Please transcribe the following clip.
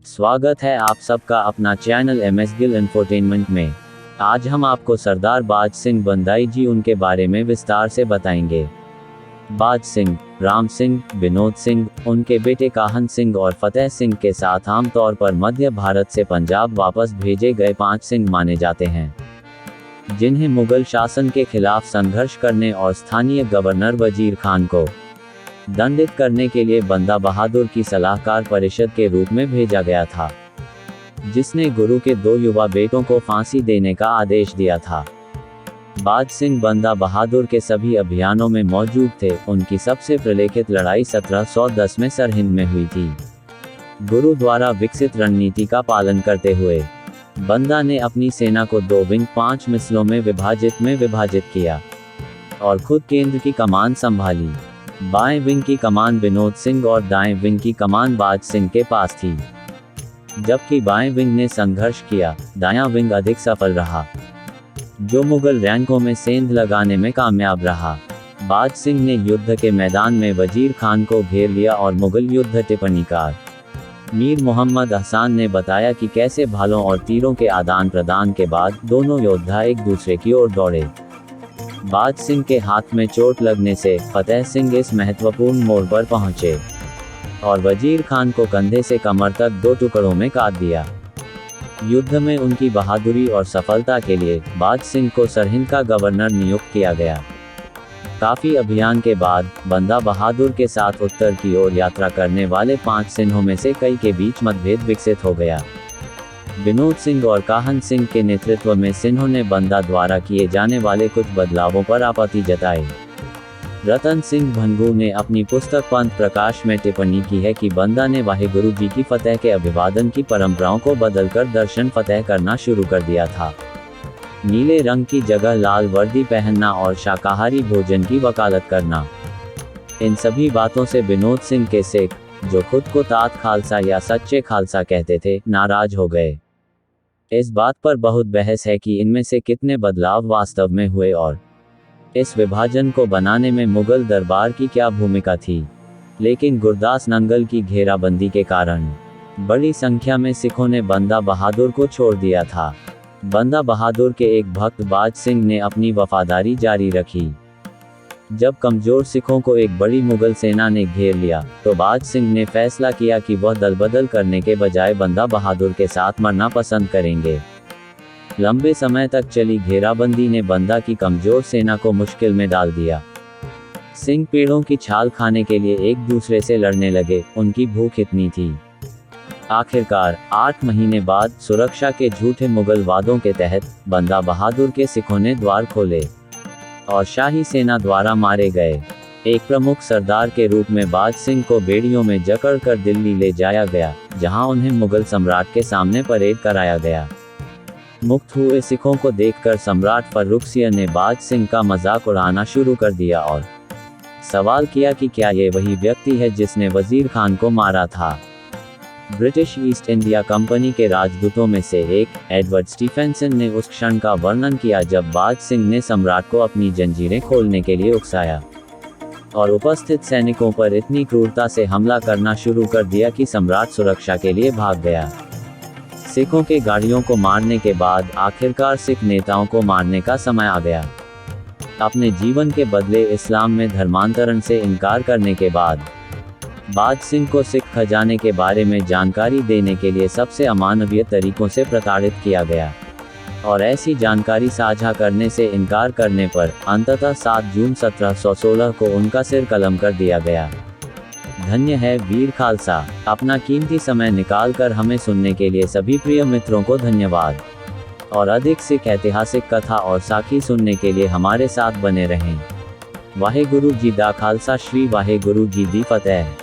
स्वागत है आप सबका अपना चैनल MS गिल इंफोटेनमेंट में। आज हम आपको सरदार बाज सिंह बंदाई जी उनके बारे में विस्तार से बताएंगे। बाज सिंह, राम सिंह, विनोद सिंह, उनके बेटे काहन सिंह और फतेह सिंह के साथ आमतौर पर मध्य भारत से पंजाब वापस भेजे गए 5 सिंह माने जाते हैं, जिन्हें मुगल शासन के खिलाफ संघर्ष करने और स्थानीय गवर्नर वजीर खान को दंडित करने के लिए बंदा बहादुर की सलाहकार परिषद के रूप में भेजा गया था, जिसने गुरु के 2 युवा बेटों को फांसी देने का आदेश दिया था। बाज सिंह बंदा बहादुर के सभी अभियानों में मौजूद थे। उनकी सबसे प्रलेखित लड़ाई 1710 में सरहिंद में हुई थी। गुरु द्वारा विकसित रणनीति का पालन करते हुए बंदा ने अपनी सेना को 2 विंग 5 मिसलों में विभाजित किया और खुद केंद्र की कमान संभाली। बाएं विंग की कमान विनोद सिंह और दाएं विंग की कमान बाज सिंह के पास थी। जबकि बाएं विंग ने संघर्ष किया, दायां विंग अधिक सफल रहा, जो मुगल रैंकों में सेंध लगाने में कामयाब रहा। बाज सिंह ने युद्ध के मैदान में वजीर खान को घेर लिया और मुगल युद्ध टिप्पणीकार मीर मोहम्मद हसन ने बताया कि कैसे भालों और तीरों के आदान प्रदान के बाद दोनों योद्धा एक दूसरे की ओर दौड़े। बाज सिंह के हाथ में चोट लगने से फतेह सिंह इस महत्वपूर्ण मोड़ पर पहुंचे और वजीर खान को कंधे से कमर तक 2 टुकड़ों में काट दिया। युद्ध में उनकी बहादुरी और सफलता के लिए बाज सिंह को सरहिंद का गवर्नर नियुक्त किया गया। काफी अभियान के बाद बंदा बहादुर के साथ उत्तर की ओर यात्रा करने वाले 5 सिंहों में से कई के बीच मतभेद विकसित हो गया। विनोद सिंह और काहन सिंह के नेतृत्व में सिंहों ने बंदा द्वारा किए जाने वाले कुछ बदलावों पर आपत्ति जताई। रतन सिंह भंगू ने अपनी पुस्तक पंथ प्रकाश में टिप्पणी की है कि बंदा ने वाहेगुरु जी की फतेह के अभिवादन की परंपराओं को बदलकर दर्शन फतेह करना शुरू कर दिया था। नीले रंग की जगह लाल वर्दी पहनना और शाकाहारी भोजन की वकालत करना। इन सभी बातों से विनोद सिंह के सिख, जो खुद को तात खालसा या सच्चे खालसा कहते थे, नाराज हो गए। इस बात पर बहुत बहस है कि इनमें से कितने बदलाव वास्तव में हुए और इस विभाजन को बनाने में मुगल दरबार की क्या भूमिका थी। लेकिन गुरदास नंगल की घेराबंदी के कारण बड़ी संख्या में सिखों ने बंदा बहादुर को छोड़ दिया था। बंदा बहादुर के एक भक्त बाज सिंह ने अपनी वफादारी जारी रखी। जब कमजोर सिखों को एक बड़ी मुगल सेना ने घेर लिया, तो बाज सिंह ने फैसला किया कि वह दलबदल करने के बजाय बंदा बहादुर के साथ मरना पसंद करेंगे। लंबे समय तक चली घेराबंदी ने बंदा की कमजोर सेना को मुश्किल में डाल दिया। सिंह पेड़ों की छाल खाने के लिए एक दूसरे से लड़ने लगे, उनकी भूख इतनी थी। आखिरकार 8 महीने बाद सुरक्षा के झूठे मुगल वादों के तहत बंदा बहादुर के सिखों ने द्वार खोले और शाही सेना द्वारा मारे गए। एक प्रमुख सरदार के रूप में बाज सिंह को बेड़ियों में जकड़कर दिल्ली ले जाया गया, जहां उन्हें मुगल सम्राट के सामने परेड कराया गया। मुक्त हुए सिखों को देखकर सम्राट फर्रुखसियर ने बाज सिंह का मजाक उड़ाना शुरू कर दिया और सवाल किया कि क्या ये वही व्यक्ति है जिसने वजीर खान को मारा था। ब्रिटिश ईस्ट इंडिया कंपनी के राजदूतों में से एक, एडवर्ड स्टीफेंसन ने उस क्षण का वर्णन किया जब बाज सिंह ने सम्राट को अपनी जंजीरें खोलने के लिए उकसाया और उपस्थित सैनिकों पर इतनी क्रूरता से हमला करना शुरू कर दिया कि सम्राट सुरक्षा के लिए भाग गया। सिखों के गाड़ियों को मारने के बाद आखिरकार सिख नेताओं को मारने का समय आ गया। अपने जीवन के बदले इस्लाम में धर्मांतरण से इनकार करने के बाद बाज सिंह को सिख खजाने के बारे में जानकारी देने के लिए सबसे अमानवीय तरीकों से प्रताड़ित किया गया और ऐसी जानकारी साझा करने से इनकार करने पर अंततः 7 जून 1716 को उनका सिर कलम कर दिया गया। धन्य है वीर खालसा। अपना कीमती समय निकालकर हमें सुनने के लिए सभी प्रिय मित्रों को धन्यवाद और अधिक सिख ऐतिहासिक कथा और साखी सुनने के लिए हमारे साथ बने रहें। वाहेगुरु जी दा खालसा, श्री वाहेगुरु जी दी फतेह।